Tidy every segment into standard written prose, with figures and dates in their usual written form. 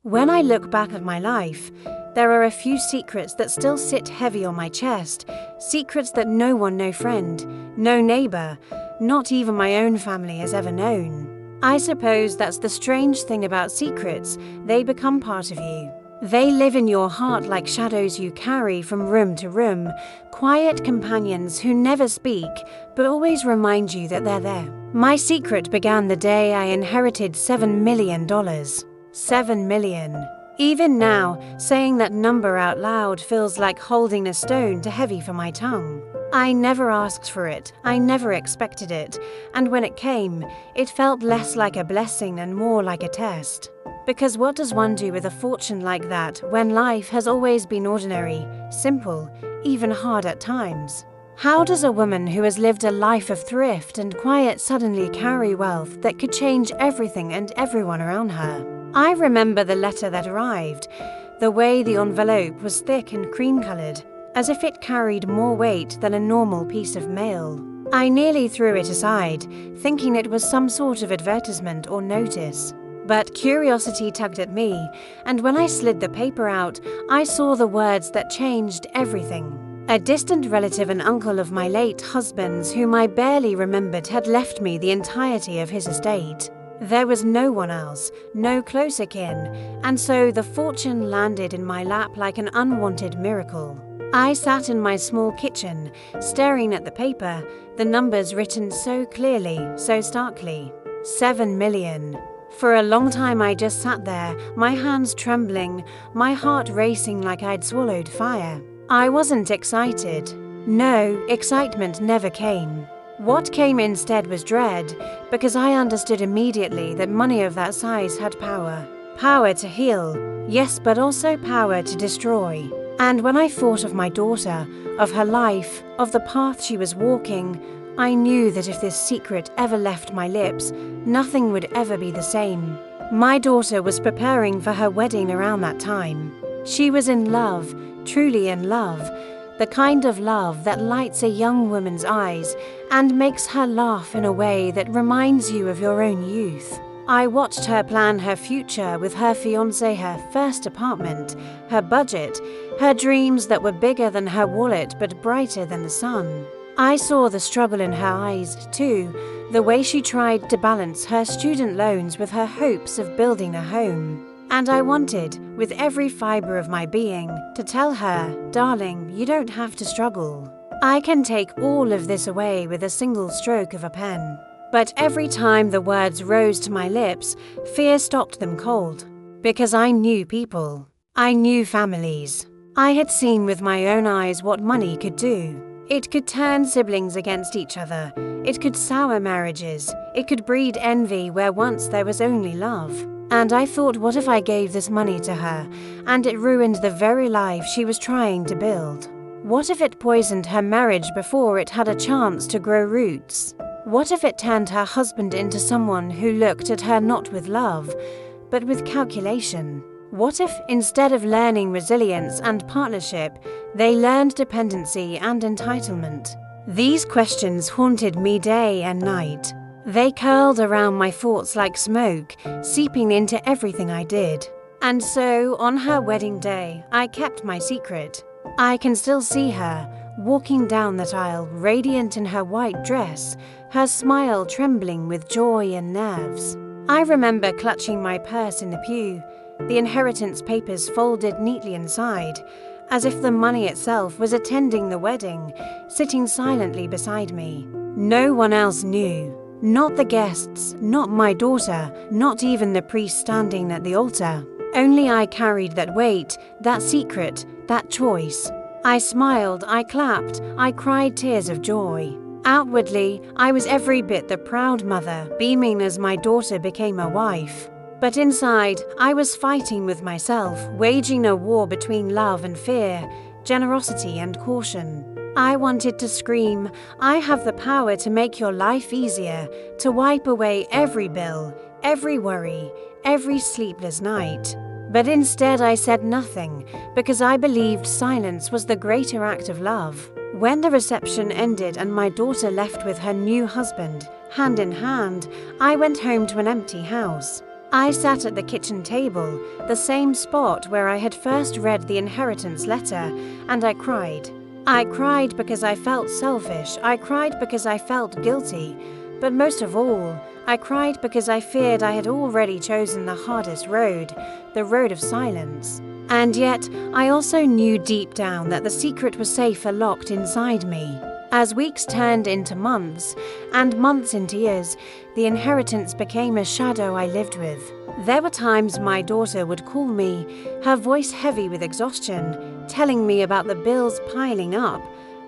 When I look back at my life, there are a few secrets that still sit heavy on my chest, secrets that no one, no friend, no neighbor, not even my own family has ever known. I suppose that's the strange thing about secrets, they become part of you. They live in your heart like shadows you carry from room to room, quiet companions who never speak, but always remind you that they're there. My secret began the day I inherited $7 million. 7 million. Even now, saying that number out loud feels like holding a stone too heavy for my tongue. I never asked for it, I never expected it, and when it came, it felt less like a blessing and more like a test. Because what does one do with a fortune like that when life has always been ordinary, simple, even hard at times? How does a woman who has lived a life of thrift and quiet suddenly carry wealth that could change everything and everyone around her? I remember the letter that arrived, the way the envelope was thick and cream-colored, as if it carried more weight than a normal piece of mail. I nearly threw it aside, thinking it was some sort of advertisement or notice. But curiosity tugged at me, and when I slid the paper out, I saw the words that changed everything. A distant relative and uncle of my late husband's, whom I barely remembered, had left me the entirety of his estate. There was no one else, no closer kin, and so the fortune landed in my lap like an unwanted miracle. I sat in my small kitchen, staring at the paper, the numbers written so clearly, so starkly. 7 million. For a long time I just sat there, my hands trembling, my heart racing like I'd swallowed fire. I wasn't excited. No, excitement never came. What came instead was dread, because I understood immediately that money of that size had power. Power to heal, yes, but also power to destroy. And when I thought of my daughter, of her life, of the path she was walking, I knew that if this secret ever left my lips, nothing would ever be the same. My daughter was preparing for her wedding around that time. She was in love, truly in love, the kind of love that lights a young woman's eyes and makes her laugh in a way that reminds you of your own youth. I watched her plan her future with her fiancé, her first apartment, her budget, her dreams that were bigger than her wallet but brighter than the sun. I saw the struggle in her eyes, too, the way she tried to balance her student loans with her hopes of building a home. And I wanted, with every fiber of my being, to tell her, darling, you don't have to struggle. I can take all of this away with a single stroke of a pen. But every time the words rose to my lips, fear stopped them cold. Because I knew people. I knew families. I had seen with my own eyes what money could do. It could turn siblings against each other. It could sour marriages. It could breed envy where once there was only love. And I thought, what if I gave this money to her, and it ruined the very life she was trying to build? What if it poisoned her marriage before it had a chance to grow roots? What if it turned her husband into someone who looked at her not with love, but with calculation? What if, instead of learning resilience and partnership, they learned dependency and entitlement? These questions haunted me day and night. They curled around my thoughts like smoke, seeping into everything I did. And so, on her wedding day, I kept my secret. I can still see her, walking down that aisle, radiant in her white dress, her smile trembling with joy and nerves. I remember clutching my purse in the pew, the inheritance papers folded neatly inside, as if the money itself was attending the wedding, sitting silently beside me. No one else knew. Not the guests, not my daughter, not even the priest standing at the altar. Only I carried that weight, that secret, that choice. I smiled, I clapped, I cried tears of joy. Outwardly, I was every bit the proud mother, beaming as my daughter became a wife. But inside, I was fighting with myself, waging a war between love and fear, generosity and caution. I wanted to scream, I have the power to make your life easier, to wipe away every bill, every worry, every sleepless night. But instead I said nothing, because I believed silence was the greater act of love. When the reception ended and my daughter left with her new husband, hand in hand, I went home to an empty house. I sat at the kitchen table, the same spot where I had first read the inheritance letter, and I cried. I cried because I felt selfish, I cried because I felt guilty, but most of all, I cried because I feared I had already chosen the hardest road, the road of silence. And yet, I also knew deep down that the secret was safer locked inside me. As weeks turned into months, and months into years, the inheritance became a shadow I lived with. There were times my daughter would call me, her voice heavy with exhaustion, telling me about the bills piling up,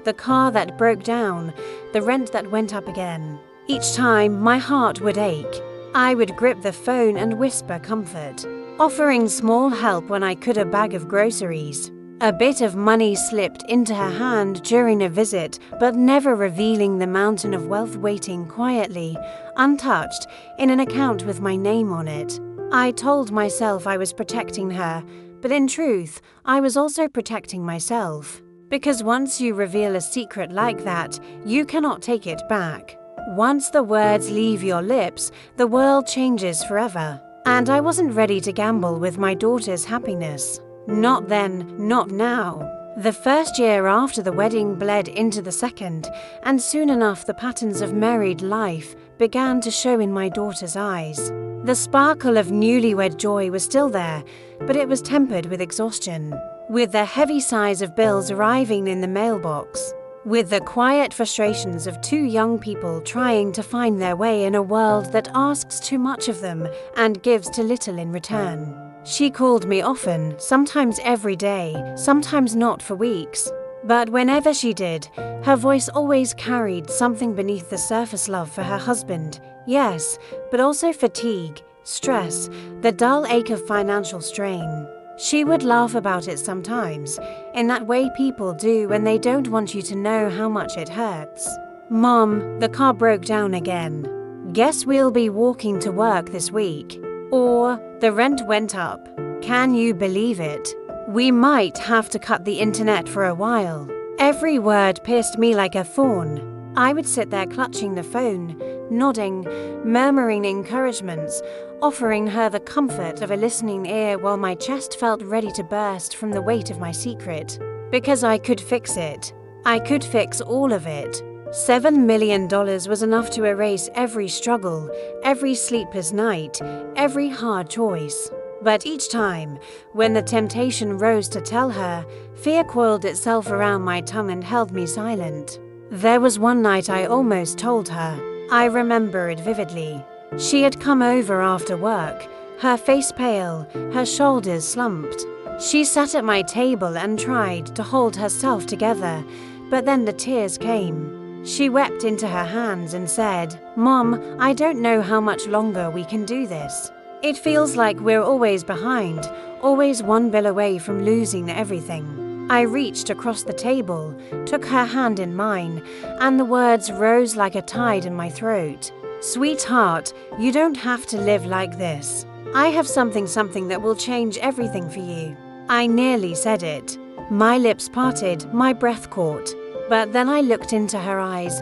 the car that broke down, the rent that went up again. Each time, my heart would ache. I would grip the phone and whisper comfort, offering small help when I could, a bag of groceries. A bit of money slipped into her hand during a visit, but never revealing the mountain of wealth waiting quietly, untouched, in an account with my name on it. I told myself I was protecting her, but in truth, I was also protecting myself. Because once you reveal a secret like that, you cannot take it back. Once the words leave your lips, the world changes forever. And I wasn't ready to gamble with my daughter's happiness. Not then, not now. The first year after the wedding bled into the second, and soon enough the patterns of married life began to show in my daughter's eyes. The sparkle of newlywed joy was still there, but it was tempered with exhaustion, with the heavy sighs of bills arriving in the mailbox, with the quiet frustrations of two young people trying to find their way in a world that asks too much of them and gives too little in return. She called me often, sometimes every day, sometimes not for weeks. But whenever she did, her voice always carried something beneath the surface love for her husband, yes, but also fatigue, stress, the dull ache of financial strain. She would laugh about it sometimes, in that way people do when they don't want you to know how much it hurts. "Mom, the car broke down again. Guess we'll be walking to work this week." Or, "The rent went up. Can you believe it? We might have to cut the internet for a while." Every word pierced me like a thorn. I would sit there clutching the phone, nodding, murmuring encouragements, offering her the comfort of a listening ear while my chest felt ready to burst from the weight of my secret. Because I could fix it. I could fix all of it. $7 million was enough to erase every struggle, every sleepless night, every hard choice. But each time, when the temptation rose to tell her, fear coiled itself around my tongue and held me silent. There was one night I almost told her. I remember it vividly. She had come over after work, her face pale, her shoulders slumped. She sat at my table and tried to hold herself together, but then the tears came. She wept into her hands and said, "Mom, I don't know how much longer we can do this. It feels like we're always behind, always one bill away from losing everything." I reached across the table, took her hand in mine, and the words rose like a tide in my throat. "Sweetheart, you don't have to live like this. I have something that will change everything for you." I nearly said it. My lips parted, my breath caught. But then I looked into her eyes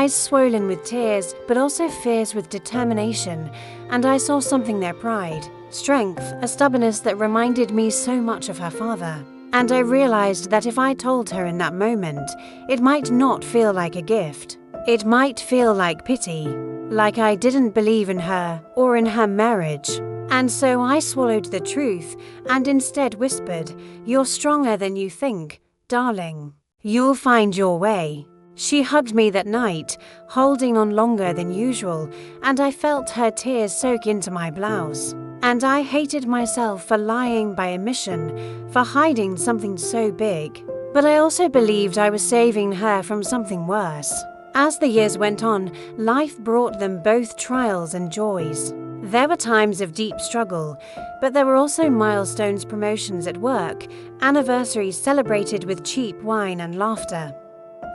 swollen with tears, but also fierce with determination, and I saw something there: pride, strength, a stubbornness that reminded me so much of her father. And I realized that if I told her in that moment, it might not feel like a gift. It might feel like pity, like I didn't believe in her or in her marriage. And so I swallowed the truth and instead whispered, "You're stronger than you think, darling. You'll find your way." She hugged me that night, holding on longer than usual, and I felt her tears soak into my blouse. And I hated myself for lying by omission, for hiding something so big. But I also believed I was saving her from something worse. As the years went on, life brought them both trials and joys. There were times of deep struggle, but there were also milestones, promotions at work, anniversaries celebrated with cheap wine and laughter.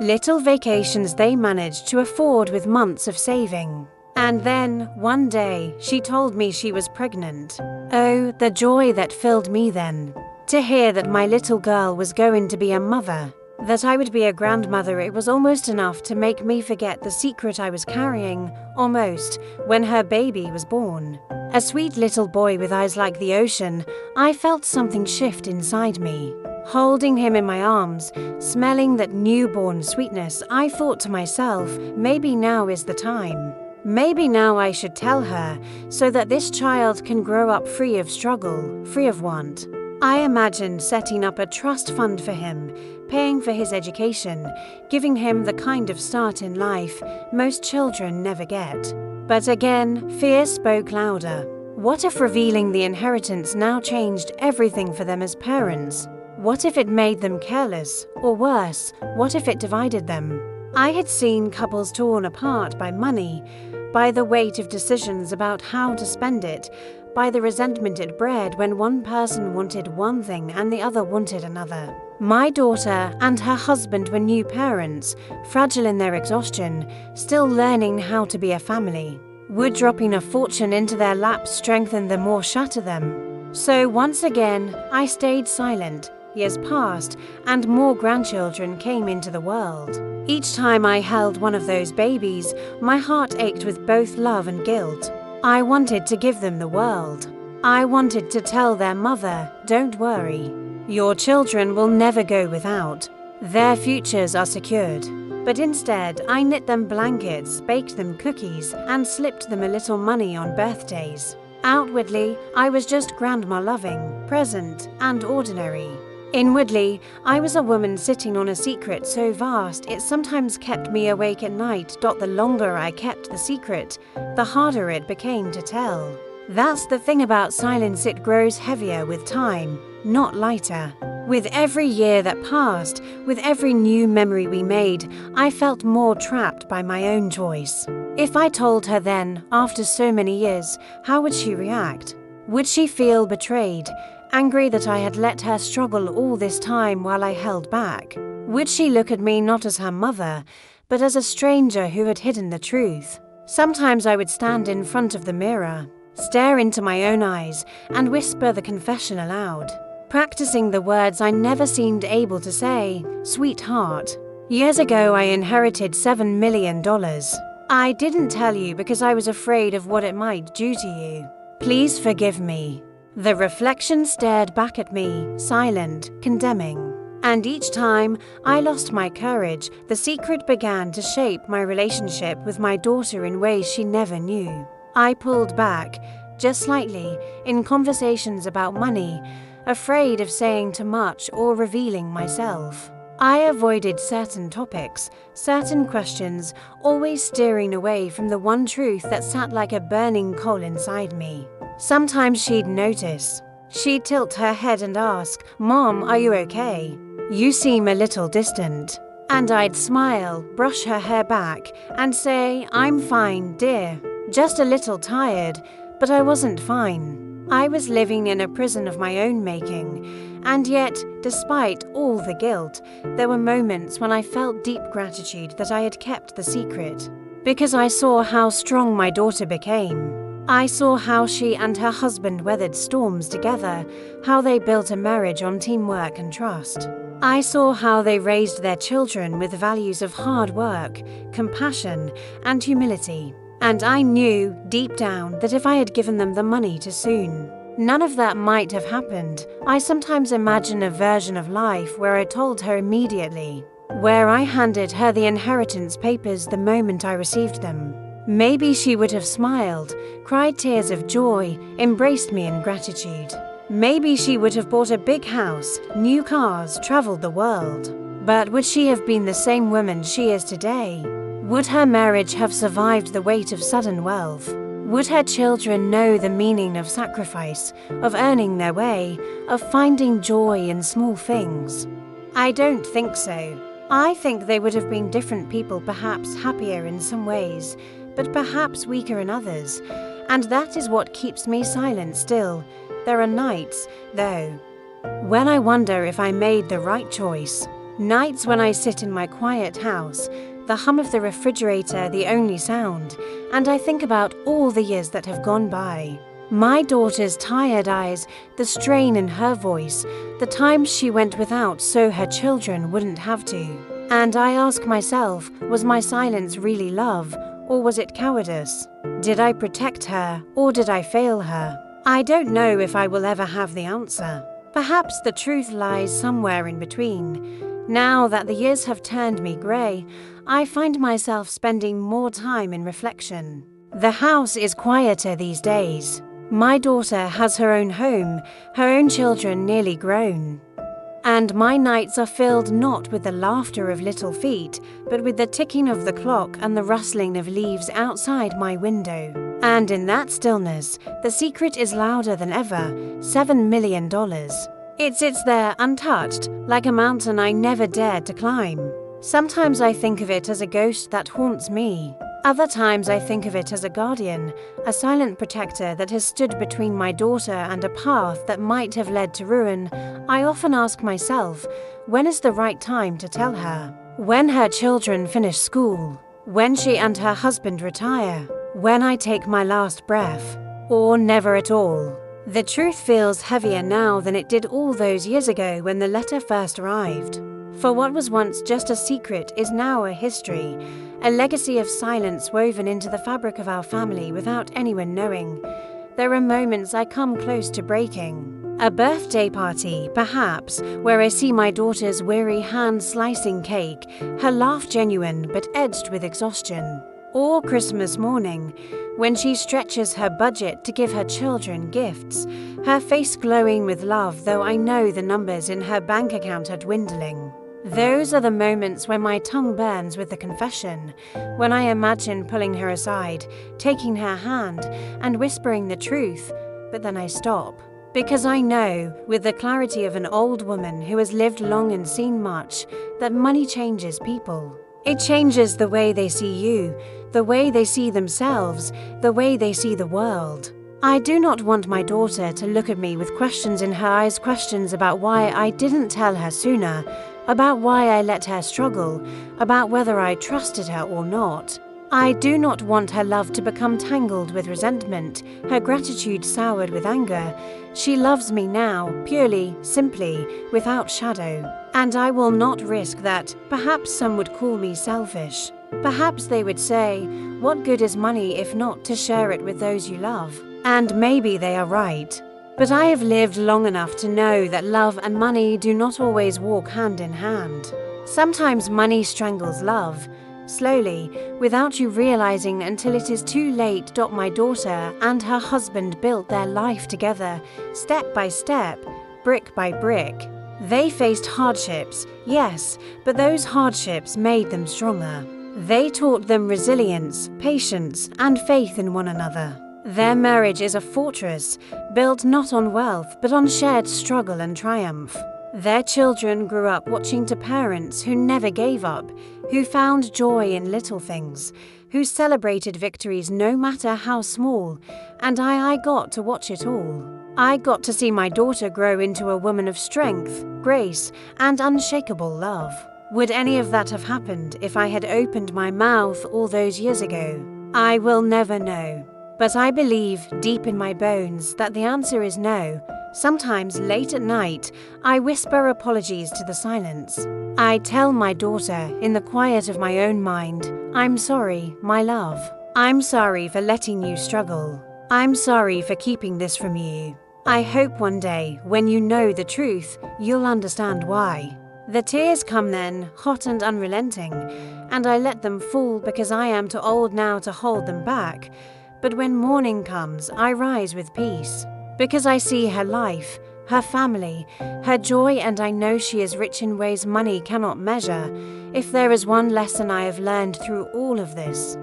Little vacations they managed to afford with months of saving. And then, one day, she told me she was pregnant. Oh, the joy that filled me then. To hear that my little girl was going to be a mother. That I would be a grandmother, it was almost enough to make me forget the secret I was carrying, almost, when her baby was born. A sweet little boy with eyes like the ocean, I felt something shift inside me. Holding him in my arms, smelling that newborn sweetness, I thought to myself, maybe now is the time. Maybe now I should tell her, so that this child can grow up free of struggle, free of want. I imagined setting up a trust fund for him, paying for his education, giving him the kind of start in life most children never get. But again, fear spoke louder. What if revealing the inheritance now changed everything for them as parents? What if it made them careless? Or worse, what if it divided them? I had seen couples torn apart by money, by the weight of decisions about how to spend it, by the resentment it bred when one person wanted one thing and the other wanted another. My daughter and her husband were new parents, fragile in their exhaustion, still learning how to be a family. Would dropping a fortune into their laps strengthen them or shatter them? So once again, I stayed silent. Years passed, and more grandchildren came into the world. Each time I held one of those babies, my heart ached with both love and guilt. I wanted to give them the world. I wanted to tell their mother, don't worry. Your children will never go without. Their futures are secured. But instead, I knit them blankets, baked them cookies, and slipped them a little money on birthdays. Outwardly, I was just grandma loving, present, and ordinary. Inwardly, I was a woman sitting on a secret so vast it sometimes kept me awake at night. The longer I kept the secret, the harder it became to tell. That's the thing about silence, it grows heavier with time, not lighter. With every year that passed, with every new memory we made, I felt more trapped by my own choice. If I told her then, after so many years, how would she react? Would she feel betrayed? Angry that I had let her struggle all this time while I held back? Would she look at me not as her mother, but as a stranger who had hidden the truth? Sometimes I would stand in front of the mirror, stare into my own eyes, and whisper the confession aloud, practicing the words I never seemed able to say. Sweetheart, years ago I inherited $7 million. I didn't tell you because I was afraid of what it might do to you. Please forgive me. The reflection stared back at me, silent, condemning. And each time I lost my courage, the secret began to shape my relationship with my daughter in ways she never knew. I pulled back, just slightly, in conversations about money, afraid of saying too much or revealing myself. I avoided certain topics, certain questions, always steering away from the one truth that sat like a burning coal inside me. Sometimes she'd notice. She'd tilt her head and ask, "Mom, are you okay? You seem a little distant." And I'd smile, brush her hair back, and say, "I'm fine, dear. Just a little tired," but I wasn't fine. I was living in a prison of my own making, and yet, despite all the guilt, there were moments when I felt deep gratitude that I had kept the secret, because I saw how strong my daughter became. I saw how she and her husband weathered storms together, how they built a marriage on teamwork and trust. I saw how they raised their children with values of hard work, compassion, and humility. And I knew, deep down, that if I had given them the money too soon, none of that might have happened. I sometimes imagine a version of life where I told her immediately, where I handed her the inheritance papers the moment I received them. Maybe she would have smiled, cried tears of joy, embraced me in gratitude. Maybe she would have bought a big house, new cars, traveled the world. But would she have been the same woman she is today? Would her marriage have survived the weight of sudden wealth? Would her children know the meaning of sacrifice, of earning their way, of finding joy in small things? I don't think so. I think they would have been different people, perhaps happier in some ways, but perhaps weaker in others, and that is what keeps me silent still. There are nights, though, when I wonder if I made the right choice. Nights when I sit in my quiet house, the hum of the refrigerator the only sound, and I think about all the years that have gone by. My daughter's tired eyes, the strain in her voice, the times she went without so her children wouldn't have to. And I ask myself, was my silence really love, or was it cowardice? Did I protect her, or did I fail her? I don't know if I will ever have the answer. Perhaps the truth lies somewhere in between. Now that the years have turned me grey, I find myself spending more time in reflection. The house is quieter these days. My daughter has her own home, her own children nearly grown. And my nights are filled not with the laughter of little feet, but with the ticking of the clock and the rustling of leaves outside my window. And in that stillness, the secret is louder than ever, $7 million. It sits there untouched, like a mountain I never dared to climb. Sometimes I think of it as a ghost that haunts me. Other times I think of it as a guardian, a silent protector that has stood between my daughter and a path that might have led to ruin. I often ask myself, when is the right time to tell her? When her children finish school? When she and her husband retire? When I take my last breath? Or never at all? The truth feels heavier now than it did all those years ago when the letter first arrived. For what was once just a secret is now a history, a legacy of silence woven into the fabric of our family without anyone knowing. There are moments I come close to breaking. A birthday party, perhaps, where I see my daughter's weary hand slicing cake, her laugh genuine but edged with exhaustion. Or Christmas morning, when she stretches her budget to give her children gifts, her face glowing with love, though I know the numbers in her bank account are dwindling. Those are the moments when my tongue burns with the confession, when I imagine pulling her aside, taking her hand, and whispering the truth, but then I stop. Because I know, with the clarity of an old woman who has lived long and seen much, that money changes people. It changes the way they see you, the way they see themselves, the way they see the world. I do not want my daughter to look at me with questions in her eyes, questions about why I didn't tell her sooner, about why I let her struggle, about whether I trusted her or not. I do not want her love to become tangled with resentment, her gratitude soured with anger. She loves me now, purely, simply, without shadow. And I will not risk that. Perhaps some would call me selfish. Perhaps they would say, what good is money if not to share it with those you love? And maybe they are right. But I have lived long enough to know that love and money do not always walk hand in hand. Sometimes money strangles love, slowly, without you realizing until it is too late. My daughter and her husband built their life together, step by step, brick by brick. They faced hardships, yes, but those hardships made them stronger. They taught them resilience, patience, and faith in one another. Their marriage is a fortress, built not on wealth, but on shared struggle and triumph. Their children grew up watching to parents who never gave up, who found joy in little things, who celebrated victories no matter how small, and I got to watch it all. I got to see my daughter grow into a woman of strength, grace, and unshakable love. Would any of that have happened if I had opened my mouth all those years ago? I will never know. But I believe, deep in my bones, that the answer is no. Sometimes, late at night, I whisper apologies to the silence. I tell my daughter, in the quiet of my own mind, I'm sorry, my love. I'm sorry for letting you struggle. I'm sorry for keeping this from you. I hope one day, when you know the truth, you'll understand why. The tears come then, hot and unrelenting, and I let them fall because I am too old now to hold them back. But when morning comes, I rise with peace, because I see her life, her family, her joy, and I know she is rich in ways money cannot measure. If there is one lesson I have learned through all of this,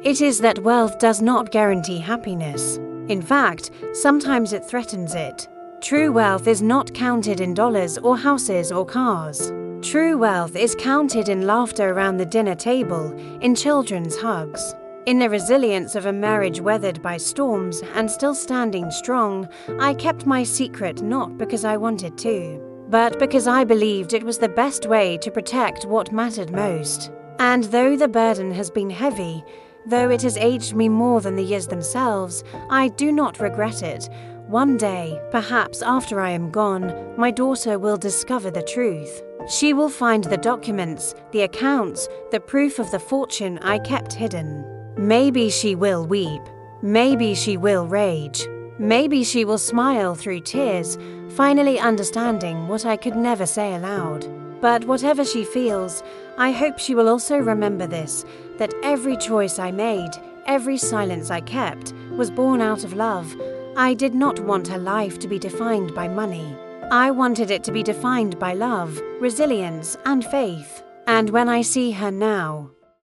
it is that wealth does not guarantee happiness. In fact, sometimes it threatens it. True wealth is not counted in dollars or houses or cars. True wealth is counted in laughter around the dinner table, in children's hugs. In the resilience of a marriage weathered by storms and still standing strong. I kept my secret not because I wanted to, but because I believed it was the best way to protect what mattered most. And though the burden has been heavy, Though it has aged me more than the years themselves, I do not regret it. One day, perhaps after I am gone, my daughter will discover the truth. She will find the documents, the accounts, the proof of the fortune I kept hidden. Maybe she will weep. Maybe she will rage. Maybe she will smile through tears, finally understanding what I could never say aloud. But whatever she feels, I hope she will also remember this, that every choice I made, every silence I kept, was born out of love. I did not want her life to be defined by money. I wanted it to be defined by love, resilience, and faith. And when I see her now,